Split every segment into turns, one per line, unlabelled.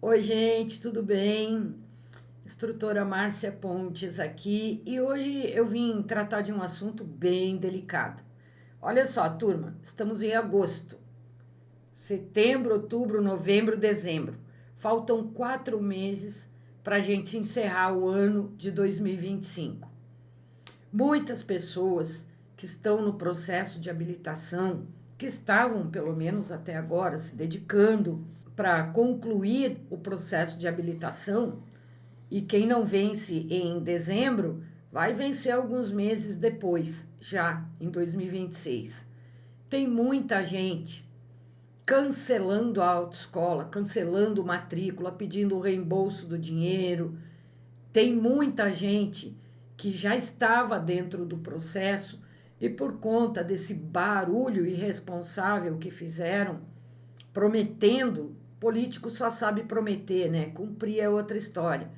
Oi, gente, tudo bem? Instrutora Márcia Pontes aqui e hoje eu vim tratar de um assunto bem delicado. Olha só, turma, estamos em agosto, setembro, outubro, novembro, dezembro. Faltam 4 meses para a gente encerrar o ano de 2025. Muitas pessoas que estão no processo de habilitação, que estavam, pelo menos até agora, se dedicando para concluir o processo de habilitação, e quem não vence em dezembro vai vencer alguns meses depois, já em 2026. Tem muita gente cancelando a autoescola, cancelando matrícula, pedindo o reembolso do dinheiro. Tem muita gente que já estava dentro do processo e por conta desse barulho irresponsável que fizeram, prometendo, político só sabe prometer, né? Cumprir é outra história.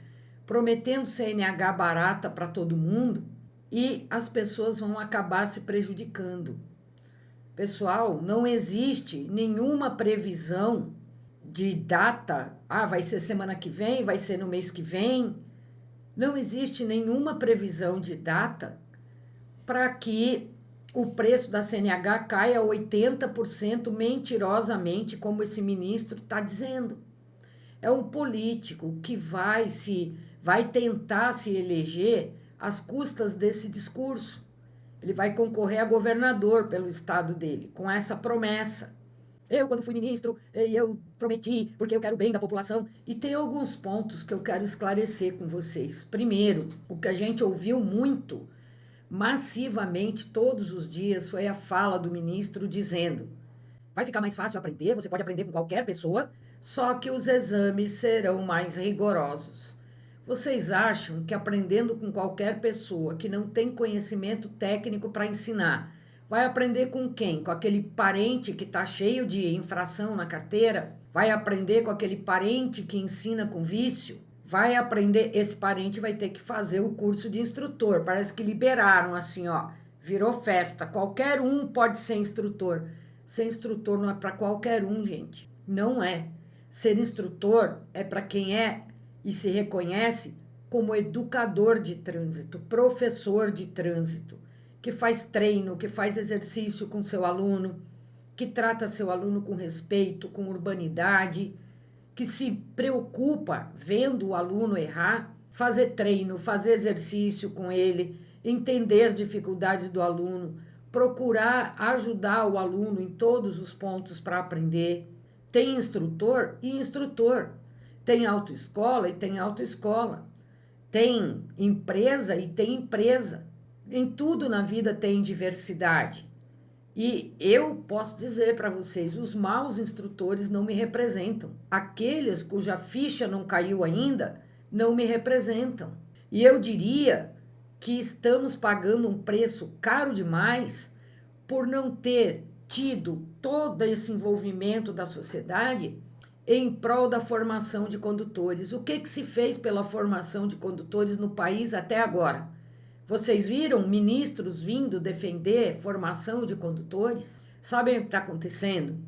Prometendo CNH barata para todo mundo e as pessoas vão acabar se prejudicando. Pessoal, não existe nenhuma previsão de data. Vai ser semana que vem, vai ser no mês que vem. Não existe nenhuma previsão de data para que o preço da CNH caia a 80% mentirosamente, como esse ministro está dizendo. É um político que vai tentar se eleger às custas desse discurso. Ele vai concorrer a governador pelo estado dele, com essa promessa. Eu, quando fui ministro, eu prometi, porque eu quero o bem da população. E tem alguns pontos que eu quero esclarecer com vocês. Primeiro, o que a gente ouviu muito, massivamente, todos os dias, foi a fala do ministro dizendo: vai ficar mais fácil aprender, você pode aprender com qualquer pessoa, só que os exames serão mais rigorosos. Vocês acham que aprendendo com qualquer pessoa que não tem conhecimento técnico para ensinar, vai aprender com quem? Com aquele parente que está cheio de infração na carteira? Vai aprender com aquele parente que ensina com vício? Vai aprender, esse parente vai ter que fazer o curso de instrutor. Parece que liberaram assim, ó, virou festa. Qualquer um pode ser instrutor. Ser instrutor não é para qualquer um, gente. Não é. Ser instrutor é para quem é e se reconhece como educador de trânsito, professor de trânsito, que faz treino, que faz exercício com seu aluno, que trata seu aluno com respeito, com urbanidade, que se preocupa vendo o aluno errar, fazer treino, fazer exercício com ele, entender as dificuldades do aluno, procurar ajudar o aluno em todos os pontos para aprender. Tem instrutor e instrutor. Tem autoescola e tem autoescola. Tem empresa e tem empresa. Em tudo na vida tem diversidade. E eu posso dizer para vocês, os maus instrutores não me representam. Aqueles cuja ficha não caiu ainda não me representam. E eu diria que estamos pagando um preço caro demais por não ter tido todo esse envolvimento da sociedade em prol da formação de condutores. O que se fez pela formação de condutores no país até agora? Vocês viram ministros vindo defender formação de condutores? Sabem o que está acontecendo?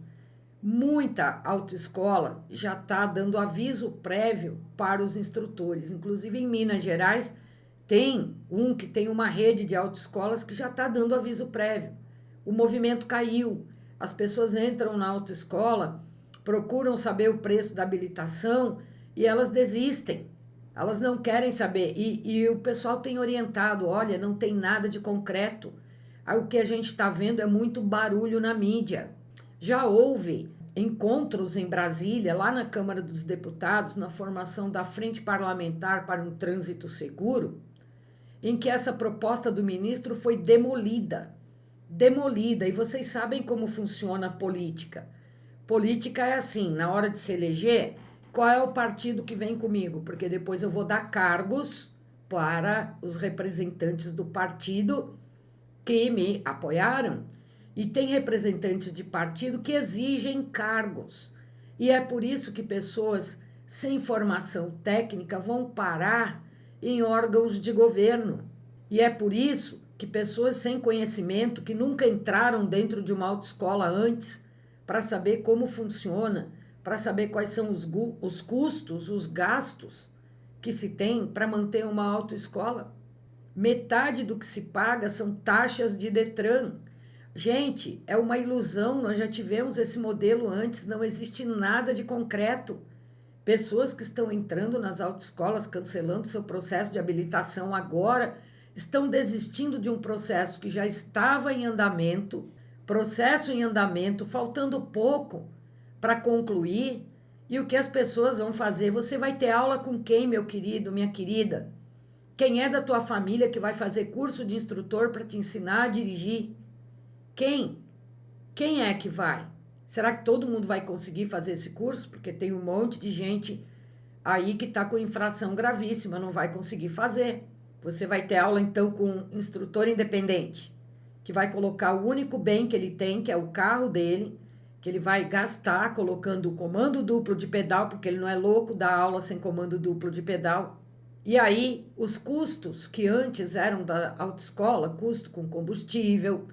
Muita autoescola já está dando aviso prévio para os instrutores. Inclusive em Minas Gerais tem que tem uma rede de autoescolas que já está dando aviso prévio. O movimento caiu. As pessoas entram na autoescola, procuram saber o preço da habilitação e elas desistem. Elas não querem saber. E o pessoal tem orientado, olha, não tem nada de concreto. Aí o que a gente está vendo é muito barulho na mídia. Já houve encontros em Brasília, lá na Câmara dos Deputados, na formação da Frente Parlamentar para um Trânsito Seguro, em que essa proposta do ministro foi demolida. Demolida. E vocês sabem como funciona a política. Política é assim, na hora de se eleger, qual é o partido que vem comigo? Porque depois eu vou dar cargos para os representantes do partido que me apoiaram. E tem representantes de partido que exigem cargos. E é por isso que pessoas sem formação técnica vão parar em órgãos de governo. E é por isso que pessoas sem conhecimento, que nunca entraram dentro de uma autoescola antes, para saber como funciona, para saber quais são os custos, os gastos que se tem para manter uma autoescola. Metade do que se paga são taxas de Detran. Gente, é uma ilusão, nós já tivemos esse modelo antes, não existe nada de concreto. Pessoas que estão entrando nas autoescolas, cancelando seu processo de habilitação agora, estão desistindo de um processo que já estava em andamento, faltando pouco para concluir. E o que as pessoas vão fazer? Você vai ter aula com quem, meu querido, minha querida? Quem é da tua família que vai fazer curso de instrutor para te ensinar a dirigir? Quem? Quem é que vai? Será que todo mundo vai conseguir fazer esse curso? Porque tem um monte de gente aí que está com infração gravíssima, não vai conseguir fazer. Você vai ter aula, então, com um instrutor independente, que vai colocar o único bem que ele tem, que é o carro dele, que ele vai gastar colocando o comando duplo de pedal, porque ele não é louco dar aula sem comando duplo de pedal. E aí, os custos que antes eram da autoescola, custo com combustível,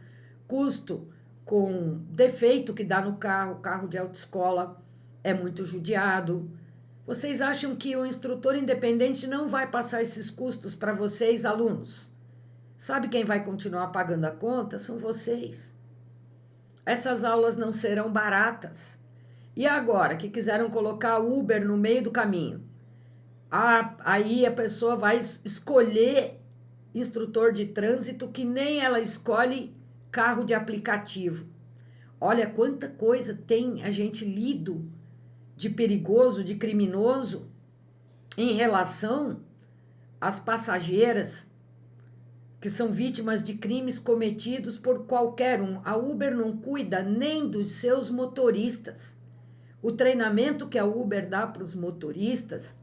custo com defeito que dá no carro, carro de autoescola é muito judiado. Vocês acham que o instrutor independente não vai passar esses custos para vocês, alunos? Sabe quem vai continuar pagando a conta? São vocês. Essas aulas não serão baratas. E agora, que quiseram colocar Uber no meio do caminho? Aí a pessoa vai escolher instrutor de trânsito que nem ela escolhe carro de aplicativo. Olha quanta coisa tem a gente lido de perigoso, de criminoso em relação às passageiras que são vítimas de crimes cometidos por qualquer um. A Uber não cuida nem dos seus motoristas. O treinamento que a Uber dá para os motoristas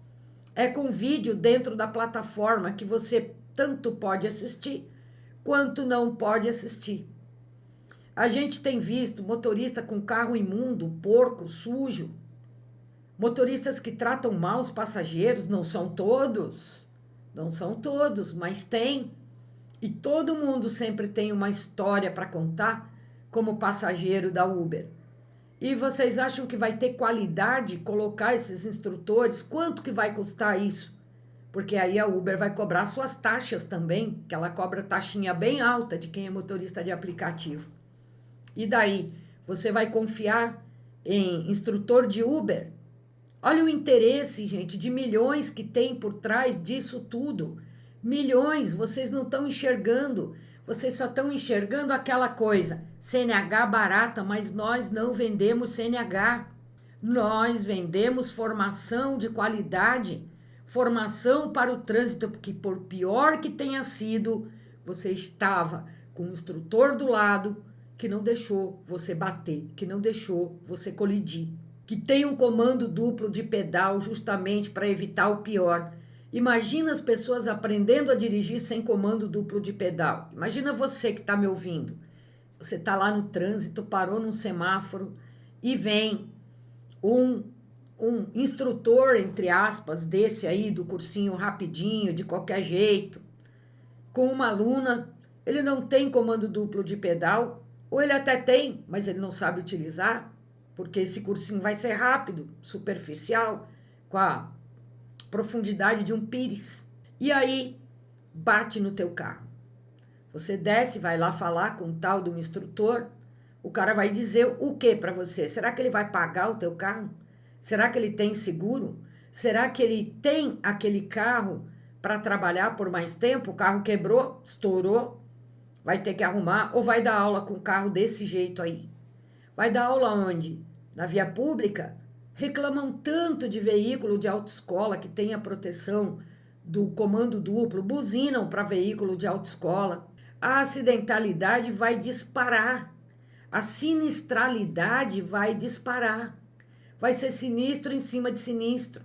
é com vídeo dentro da plataforma que você tanto pode assistir quanto não pode assistir. A gente tem visto motorista com carro imundo, porco, sujo, motoristas que tratam mal os passageiros, não são todos, mas tem. E todo mundo sempre tem uma história para contar como passageiro da Uber. E vocês acham que vai ter qualidade colocar esses instrutores? Quanto que vai custar isso? Porque aí a Uber vai cobrar suas taxas também, que ela cobra taxinha bem alta de quem é motorista de aplicativo. E daí, você vai confiar em instrutor de Uber? Olha o interesse, gente, de milhões que tem por trás disso tudo. Milhões, vocês não estão enxergando. Vocês só estão enxergando aquela coisa, CNH barata, mas nós não vendemos CNH. Nós vendemos formação de qualidade, formação para o trânsito, porque por pior que tenha sido, você estava com um instrutor do lado que não deixou você bater, que não deixou você colidir, que tem um comando duplo de pedal justamente para evitar o pior. Imagina as pessoas aprendendo a dirigir sem comando duplo de pedal. Imagina você que está me ouvindo. Você está lá no trânsito, parou num semáforo e vem um instrutor, entre aspas, desse aí do cursinho rapidinho, de qualquer jeito, com uma aluna. Ele não tem comando duplo de pedal, ou ele até tem, mas ele não sabe utilizar, porque esse cursinho vai ser rápido, superficial, com a profundidade de um pires. E aí, bate no teu carro. Você desce, vai lá falar com o tal do instrutor, o cara vai dizer o que para você? Será que ele vai pagar o teu carro? Será que ele tem seguro? Será que ele tem aquele carro para trabalhar por mais tempo? O carro quebrou, estourou, vai ter que arrumar, ou vai dar aula com o carro desse jeito aí? Vai dar aula onde? Na via pública? Reclamam tanto de veículo de autoescola que tem a proteção do comando duplo, buzinam para veículo de autoescola. A acidentalidade vai disparar, a sinistralidade vai disparar. Vai ser sinistro em cima de sinistro.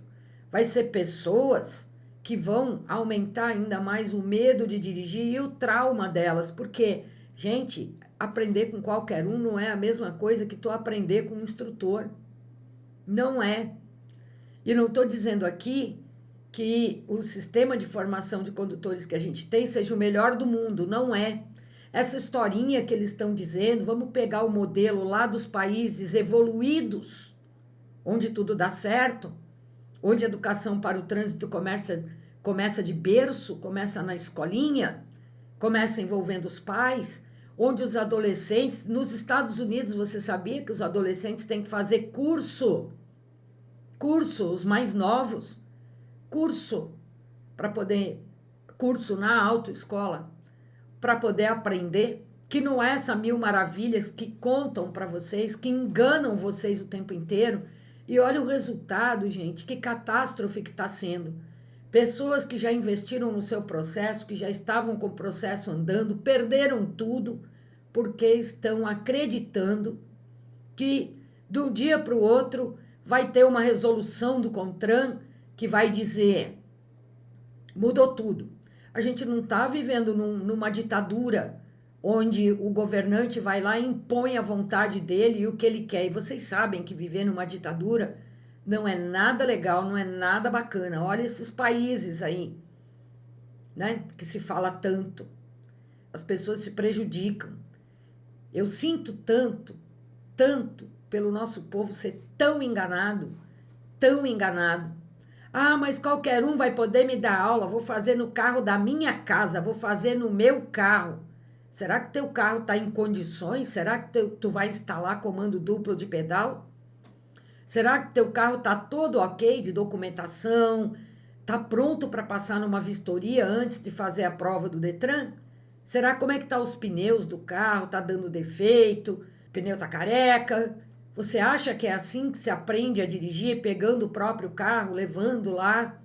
Vai ser pessoas que vão aumentar ainda mais o medo de dirigir e o trauma delas, porque, gente, aprender com qualquer um não é a mesma coisa que tu aprender com um instrutor. Não é. E não estou dizendo aqui que o sistema de formação de condutores que a gente tem seja o melhor do mundo. Não é. Essa historinha que eles estão dizendo, vamos pegar o modelo lá dos países evoluídos, onde tudo dá certo, onde a educação para o trânsito começa de berço, começa na escolinha, começa envolvendo os pais, onde os adolescentes, nos Estados Unidos, você sabia que os adolescentes têm que fazer curso, os mais novos, para poder, curso na autoescola, para poder aprender, que não é essa mil maravilhas que contam para vocês, que enganam vocês o tempo inteiro. E olha o resultado, gente, que catástrofe que está sendo. Pessoas que já investiram no seu processo, que já estavam com o processo andando, perderam tudo, porque estão acreditando que de um dia para o outro vai ter uma resolução do CONTRAN que vai dizer, mudou tudo. A gente não está vivendo numa ditadura onde o governante vai lá e impõe a vontade dele e o que ele quer. E vocês sabem que viver numa ditadura não é nada legal, não é nada bacana. Olha esses países aí, né, que se fala tanto. As pessoas se prejudicam. Eu sinto tanto pelo nosso povo ser tão enganado, tão enganado. Ah, mas qualquer um vai poder me dar aula, vou fazer no carro da minha casa, vou fazer no meu carro. Será que teu carro está em condições? Será que tu vai instalar comando duplo de pedal? Será que teu carro está todo ok de documentação? Está pronto para passar numa vistoria antes de fazer a prova do Detran? Será como é que tá os pneus do carro? Está dando defeito? O pneu está careca? Você acha que é assim que se aprende a dirigir, pegando o próprio carro, levando lá?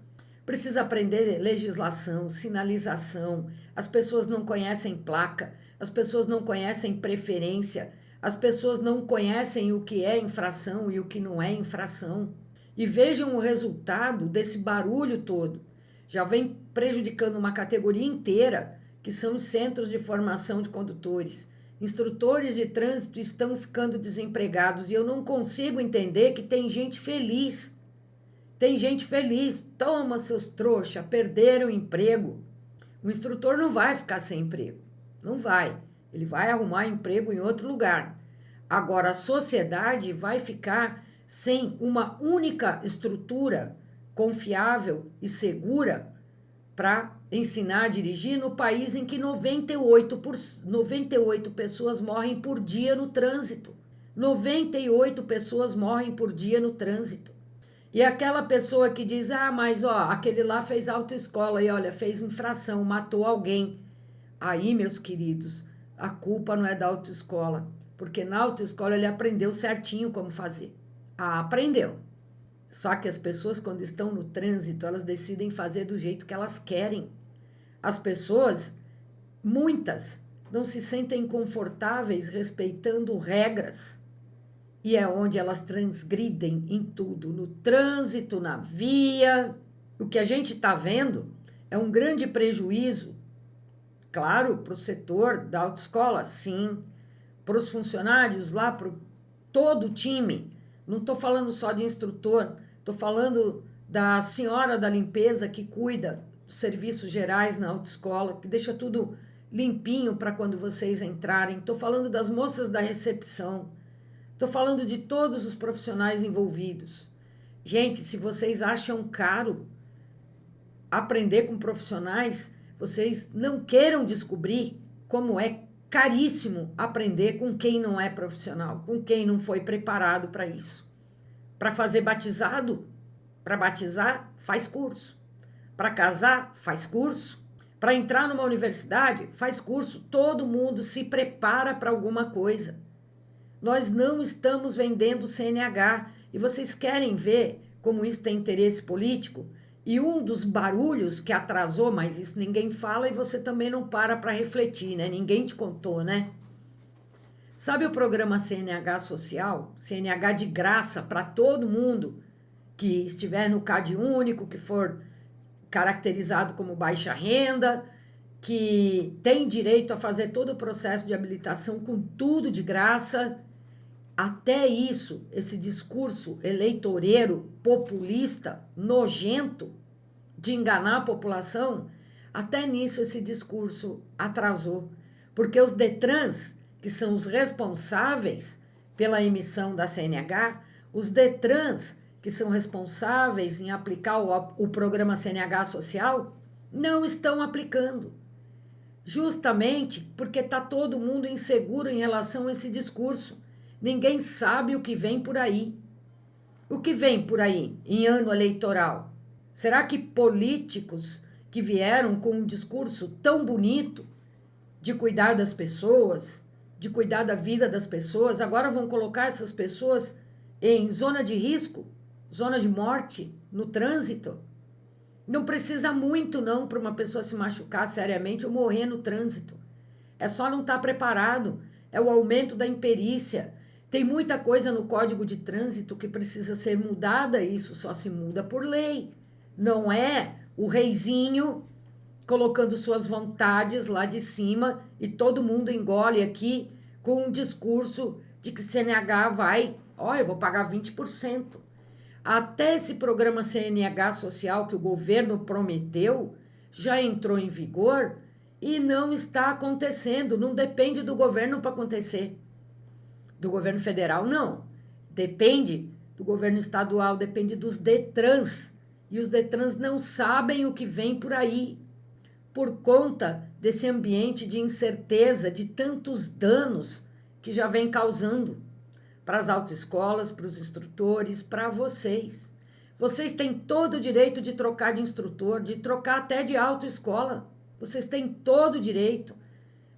Precisa aprender legislação, sinalização. As pessoas não conhecem placa, as pessoas não conhecem preferência, as pessoas não conhecem o que é infração e o que não é infração. E vejam o resultado desse barulho todo. Já vem prejudicando uma categoria inteira, que são os centros de formação de condutores. Instrutores de trânsito estão ficando desempregados e eu não consigo entender que tem gente feliz. Tem gente feliz. Toma, seus trouxa, perderam o emprego. O instrutor não vai ficar sem emprego. Não vai. Ele vai arrumar emprego em outro lugar. Agora, a sociedade vai ficar sem uma única estrutura confiável e segura para ensinar a dirigir no país em que 98 pessoas morrem por dia no trânsito. 98 pessoas morrem por dia no trânsito. E aquela pessoa que diz, ah, mas ó, aquele lá fez autoescola e olha, fez infração, matou alguém. Aí, meus queridos, a culpa não é da autoescola, porque na autoescola ele aprendeu certinho como fazer. Ah, aprendeu. Só que as pessoas, quando estão no trânsito, elas decidem fazer do jeito que elas querem. As pessoas, muitas, não se sentem confortáveis respeitando regras. E é onde elas transgridem em tudo, no trânsito, na via. O que a gente está vendo é um grande prejuízo, claro, para o setor da autoescola, sim, para os funcionários lá, para todo o time. Não estou falando só de instrutor, estou falando da senhora da limpeza que cuida dos serviços gerais na autoescola, que deixa tudo limpinho para quando vocês entrarem. Estou falando das moças da recepção. Estou falando de todos os profissionais envolvidos. Gente, se vocês acham caro aprender com profissionais, vocês não queiram descobrir como é caríssimo aprender com quem não é profissional, com quem não foi preparado para isso. Para fazer batizado, para batizar, faz curso. Para casar, faz curso. Para entrar numa universidade, faz curso. Todo mundo se prepara para alguma coisa. Nós não estamos vendendo CNH e vocês querem ver como isso tem interesse político? E um dos barulhos que atrasou, mas isso ninguém fala e você também não para refletir, né? Ninguém te contou, né? Sabe o programa CNH social? CNH de graça para todo mundo que estiver no CAD único, que for caracterizado como baixa renda, que tem direito a fazer todo o processo de habilitação com tudo de graça. Até isso, esse discurso eleitoreiro, populista, nojento, de enganar a população, até nisso esse discurso atrasou. Porque os DETRANs, que são os responsáveis pela emissão da CNH, Os DETRANs, que são responsáveis em aplicar o programa CNH social, não estão aplicando. Justamente porque está todo mundo inseguro em relação a esse discurso. Ninguém sabe o que vem por aí. O que vem por aí em ano eleitoral? Será que políticos que vieram com um discurso tão bonito de cuidar das pessoas, de cuidar da vida das pessoas, agora vão colocar essas pessoas em zona de risco, zona de morte, no trânsito? Não precisa muito não para uma pessoa se machucar seriamente ou morrer no trânsito. É só não estar preparado, é o aumento da imperícia. Tem muita coisa no Código de Trânsito que precisa ser mudada, e isso só se muda por lei. Não é o reizinho colocando suas vontades lá de cima e todo mundo engole aqui com um discurso de que CNH vai, eu vou pagar 20%. Até esse programa CNH social que o governo prometeu já entrou em vigor e não está acontecendo, não depende do governo para acontecer. Do governo federal, não. Depende do governo estadual, depende dos DETRANs. E os DETRANs não sabem o que vem por aí, por conta desse ambiente de incerteza, de tantos danos que já vem causando para as autoescolas, para os instrutores, para vocês. Vocês têm todo o direito de trocar de instrutor, de trocar até de autoescola. Vocês têm todo o direito.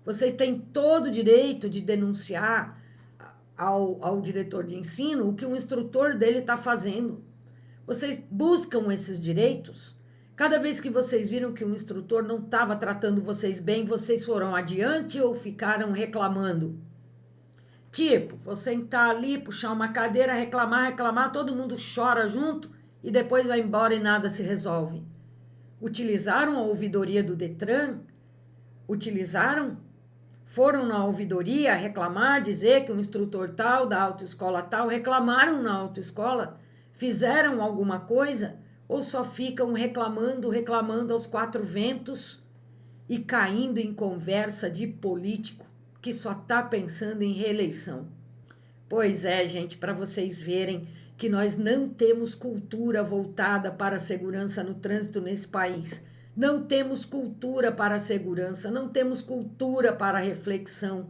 Vocês têm todo o direito de denunciar ao diretor de ensino o que o instrutor dele está fazendo. Vocês buscam esses direitos. Cada vez que vocês viram que um instrutor não estava tratando vocês bem, vocês foram adiante ou ficaram reclamando? Tipo, vou sentar ali, puxar uma cadeira, reclamar, todo mundo chora junto e depois vai embora e nada se resolve. Utilizaram a ouvidoria do DETRAN? Utilizaram? Foram na ouvidoria reclamar, dizer que um instrutor tal, da autoescola tal, reclamaram na autoescola? Fizeram alguma coisa? Ou só ficam reclamando aos quatro ventos e caindo em conversa de político que só está pensando em reeleição? Pois é, gente, para vocês verem que nós não temos cultura voltada para a segurança no trânsito nesse país. Não temos cultura para a segurança, não temos cultura para a reflexão.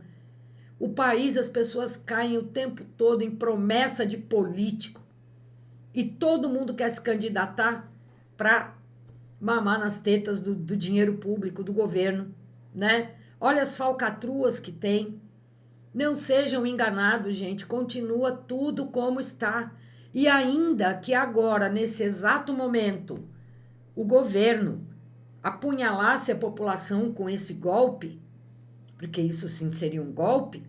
O país, as pessoas caem o tempo todo em promessa de político. E todo mundo quer se candidatar para mamar nas tetas do dinheiro público, do governo, né? Olha as falcatruas que tem. Não sejam enganados, gente. Continua tudo como está. E ainda que agora, nesse exato momento, o governo apunhalasse a população com esse golpe, porque isso sim seria um golpe,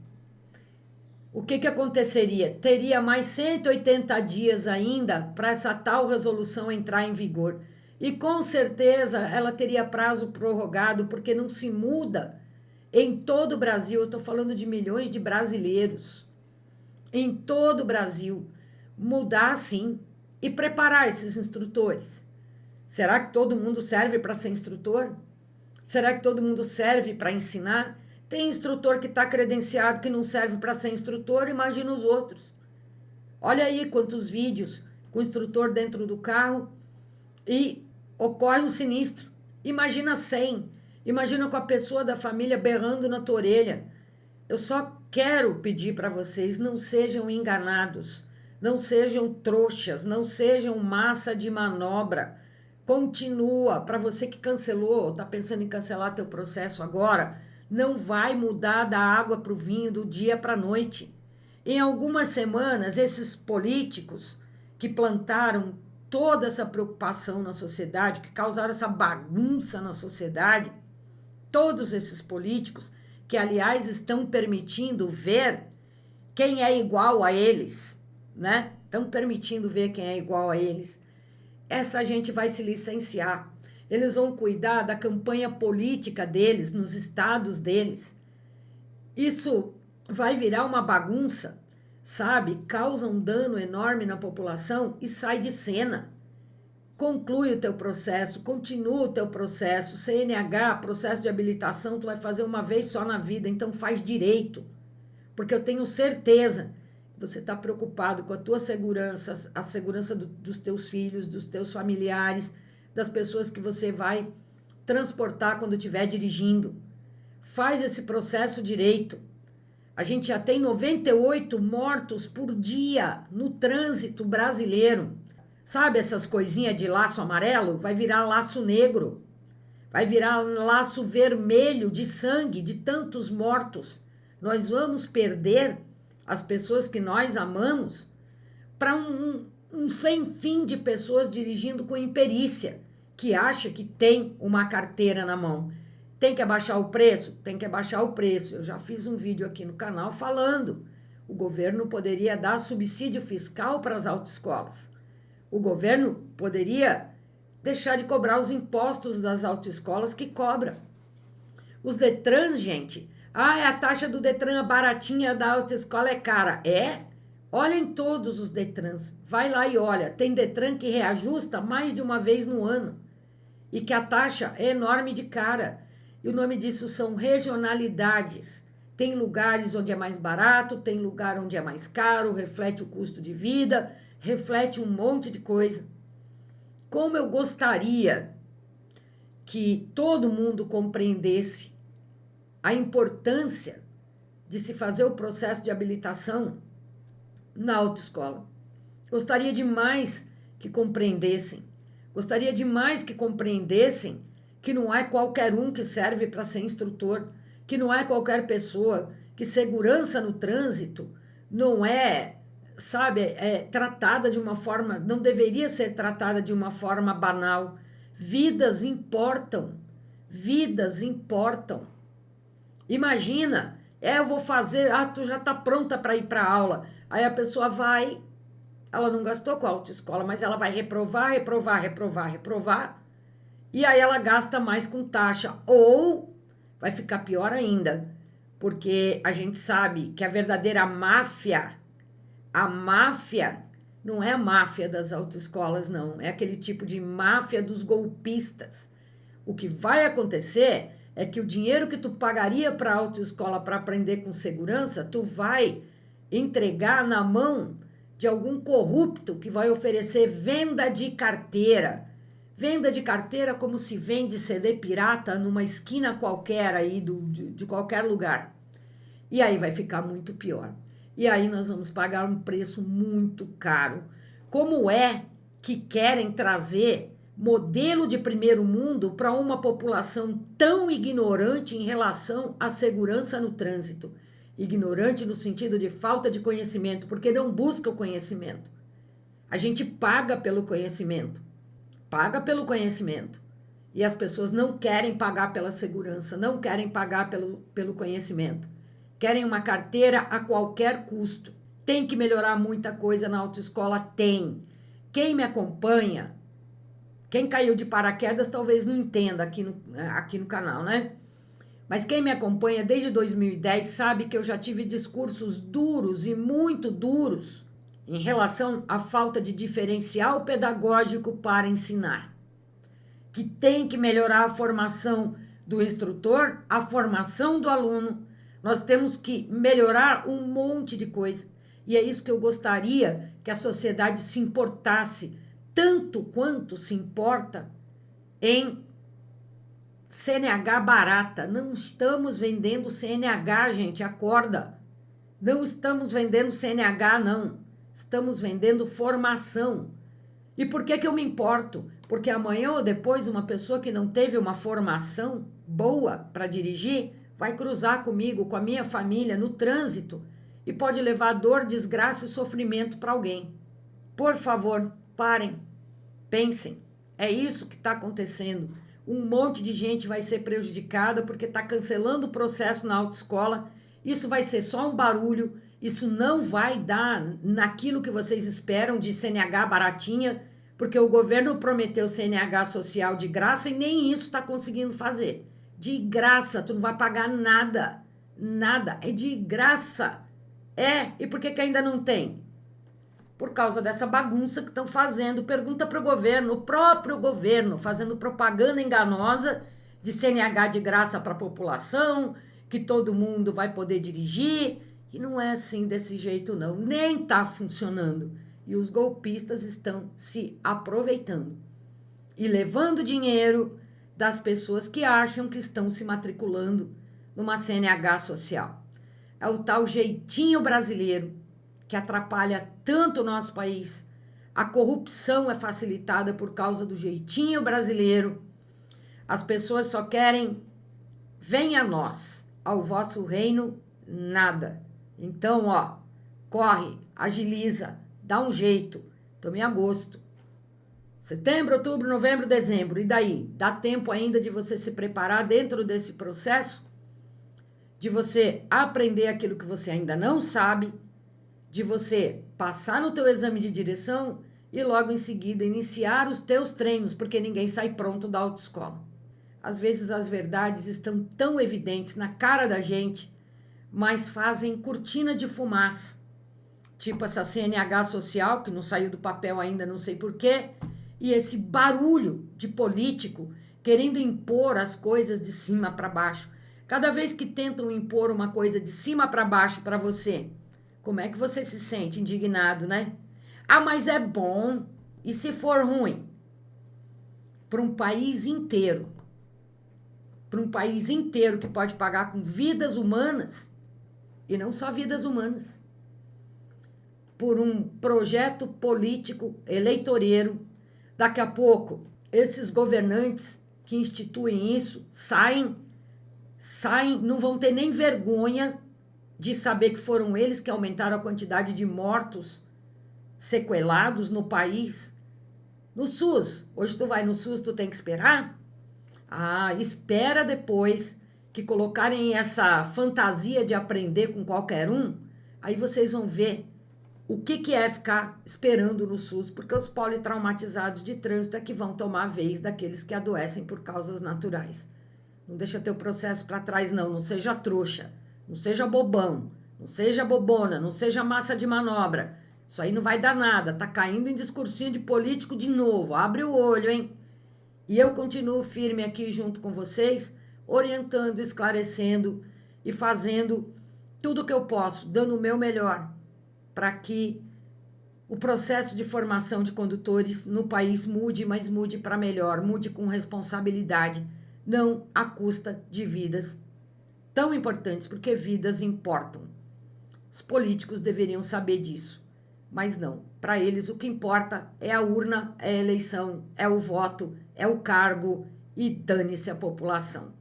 o que aconteceria? Teria mais 180 dias ainda para essa tal resolução entrar em vigor. E com certeza ela teria prazo prorrogado, porque não se muda em todo o Brasil. Eu estou falando de milhões de brasileiros. Em todo o Brasil. Mudar sim. E preparar esses instrutores. Será que todo mundo serve para ser instrutor? Será que todo mundo serve para ensinar? Tem instrutor que está credenciado que não serve para ser instrutor, imagina os outros. Olha aí quantos vídeos com o instrutor dentro do carro e ocorre um sinistro. Imagina 100. Imagina com a pessoa da família berrando na tua orelha. Eu só quero pedir para vocês, não sejam enganados, não sejam trouxas, não sejam massa de manobra. Continua. Para você que cancelou, está pensando em cancelar teu processo agora, não vai mudar da água para o vinho do dia para a noite. Em algumas semanas, esses políticos que plantaram toda essa preocupação na sociedade, que causaram essa bagunça na sociedade, todos esses políticos, que aliás estão permitindo ver quem é igual a eles, né? Estão permitindo ver quem é igual a eles. Essa gente vai se licenciar. Eles vão cuidar da campanha política deles, nos estados deles. Isso vai virar uma bagunça, sabe? Causa um dano enorme na população e sai de cena. Conclui o teu processo, continua o teu processo. CNH, processo de habilitação, tu vai fazer uma vez só na vida, então faz direito. Porque eu tenho certeza você está preocupado com a tua segurança, a segurança dos teus filhos, dos teus familiares, das pessoas que você vai transportar quando estiver dirigindo. Faz esse processo direito. A gente já tem 98 mortos por dia no trânsito brasileiro. Sabe essas coisinhas de laço amarelo? Vai virar laço negro. Vai virar laço vermelho de sangue de tantos mortos. Nós vamos perder as pessoas que nós amamos para um sem fim de pessoas dirigindo com imperícia, que acha que tem uma carteira na mão. Tem que abaixar o preço? Tem que abaixar o preço. Eu já fiz um vídeo aqui no canal falando. O governo poderia dar subsídio fiscal para as autoescolas. O governo poderia deixar de cobrar os impostos das autoescolas que cobra. Os Detrans, gente, a taxa do Detran baratinha, da autoescola é cara. É? Olha em todos os Detrans. Vai lá e olha. Tem Detran que reajusta mais de uma vez no ano. E que a taxa é enorme de cara. E o nome disso são regionalidades. Tem lugares onde é mais barato, tem lugar onde é mais caro, reflete o custo de vida, reflete um monte de coisa. Como eu gostaria que todo mundo compreendesse a importância de se fazer o processo de habilitação na autoescola. Gostaria demais que compreendessem. Gostaria demais que compreendessem que não é qualquer um que serve para ser instrutor, que não é qualquer pessoa, que segurança no trânsito não é, sabe, tratada de uma forma, não deveria ser tratada de uma forma banal. Vidas importam, vidas importam. Imagina, eu vou fazer, tu já está pronta para ir para a aula, aí a pessoa vai, ela não gastou com a autoescola, mas ela vai reprovar, e aí ela gasta mais com taxa, ou vai ficar pior ainda, porque a gente sabe que a verdadeira máfia, a máfia não é a máfia das autoescolas, não, é aquele tipo de máfia dos golpistas. O que vai acontecer é que o dinheiro que tu pagaria para a autoescola para aprender com segurança, tu vai entregar na mão de algum corrupto que vai oferecer venda de carteira. Venda de carteira como se vende CD pirata numa esquina qualquer aí de qualquer lugar. E aí vai ficar muito pior. E aí nós vamos pagar um preço muito caro. Como é que querem trazer modelo de primeiro mundo para uma população tão ignorante em relação à segurança no trânsito? Ignorante no sentido de falta de conhecimento, porque não busca o conhecimento. A gente paga pelo conhecimento. Paga pelo conhecimento. E as pessoas não querem pagar pela segurança, não querem pagar pelo conhecimento. Querem uma carteira a qualquer custo. Tem que melhorar muita coisa na autoescola? Tem. Quem me acompanha, quem caiu de paraquedas talvez não entenda aqui no canal, né? Mas quem me acompanha desde 2010 sabe que eu já tive discursos duros e muito duros em relação à falta de diferencial pedagógico para ensinar. Que tem que melhorar a formação do instrutor, a formação do aluno. Nós temos que melhorar um monte de coisa. E é isso que eu gostaria que a sociedade se importasse, tanto quanto se importa em CNH barata. Não estamos vendendo CNH, gente, acorda. Não estamos vendendo CNH, não. Estamos vendendo formação. E por que eu me importo? Porque amanhã ou depois uma pessoa que não teve uma formação boa para dirigir vai cruzar comigo, com a minha família, no trânsito e pode levar dor, desgraça e sofrimento para alguém. Por favor, parem, pensem. É isso que está acontecendo. Um monte de gente vai ser prejudicada porque está cancelando o processo na autoescola. Isso vai ser só um barulho. Isso não vai dar naquilo que vocês esperam de CNH baratinha, porque o governo prometeu CNH social de graça e nem isso está conseguindo fazer. De graça, tu não vai pagar nada. Nada, é de graça. E por que ainda não tem? Por causa dessa bagunça que estão fazendo. Pergunta para o governo, o próprio governo, fazendo propaganda enganosa de CNH de graça para a população, que todo mundo vai poder dirigir. E não é assim desse jeito não, nem está funcionando. E os golpistas estão se aproveitando e levando dinheiro das pessoas que acham que estão se matriculando numa CNH social. É o tal jeitinho brasileiro que atrapalha tanto o nosso país. A corrupção é facilitada por causa do jeitinho brasileiro. As pessoas só querem, venha a nós, ao vosso reino, nada. Então, ó, corre, agiliza, dá um jeito. Estamos em agosto. Setembro, outubro, novembro, dezembro. E daí? Dá tempo ainda de você se preparar dentro desse processo? De você aprender aquilo que você ainda não sabe? De você passar no teu exame de direção e logo em seguida iniciar os teus treinos, porque ninguém sai pronto da autoescola. Às vezes as verdades estão tão evidentes na cara da gente, mas fazem cortina de fumaça. Tipo essa CNH social, que não saiu do papel ainda, não sei porquê, e esse barulho de político querendo impor as coisas de cima para baixo. Cada vez que tentam impor uma coisa de cima para baixo para você, como é que você se sente? Indignado, né? Ah, mas é bom. E se for ruim? Para um país inteiro. Para um país inteiro que pode pagar com vidas humanas, e não só vidas humanas, por um projeto político eleitoreiro. Daqui a pouco, esses governantes que instituem isso saem, não vão ter nem vergonha de saber que foram eles que aumentaram a quantidade de mortos sequelados no país. No SUS, hoje tu vai no SUS, tu tem que esperar? Ah, espera depois que colocarem essa fantasia de aprender com qualquer um, aí vocês vão ver o que é ficar esperando no SUS, porque os politraumatizados de trânsito é que vão tomar a vez daqueles que adoecem por causas naturais. Não deixa teu processo para trás, não seja trouxa, não seja bobão, não seja bobona, não seja massa de manobra. Isso aí não vai dar nada, tá caindo em discursinho de político de novo, abre o olho, hein? E eu continuo firme aqui junto com vocês, orientando, esclarecendo e fazendo tudo o que eu posso, dando o meu melhor para que o processo de formação de condutores no país mude, mas mude para melhor, mude com responsabilidade, não à custa de vidas tão importantes, porque vidas importam. Os políticos deveriam saber disso, mas não. Para eles o que importa é a urna, é a eleição, é o voto, é o cargo e dane-se a população.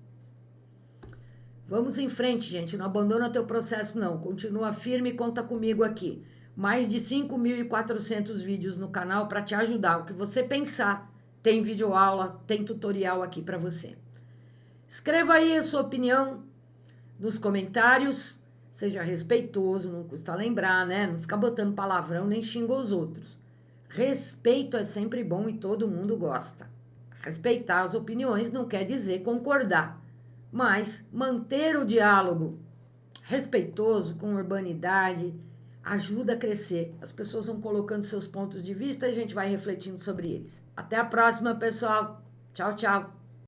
Vamos em frente, gente. Não abandona teu processo, não. Continua firme e conta comigo aqui. Mais de 5.400 vídeos no canal para te ajudar. O que você pensar, tem videoaula, tem tutorial aqui para você. Escreva aí a sua opinião nos comentários. Seja respeitoso, não custa lembrar, né? Não fica botando palavrão nem xinga os outros. Respeito é sempre bom e todo mundo gosta. Respeitar as opiniões não quer dizer concordar, mas manter o diálogo respeitoso, com urbanidade, ajuda a crescer. As pessoas vão colocando seus pontos de vista e a gente vai refletindo sobre eles. Até a próxima, pessoal. Tchau, tchau.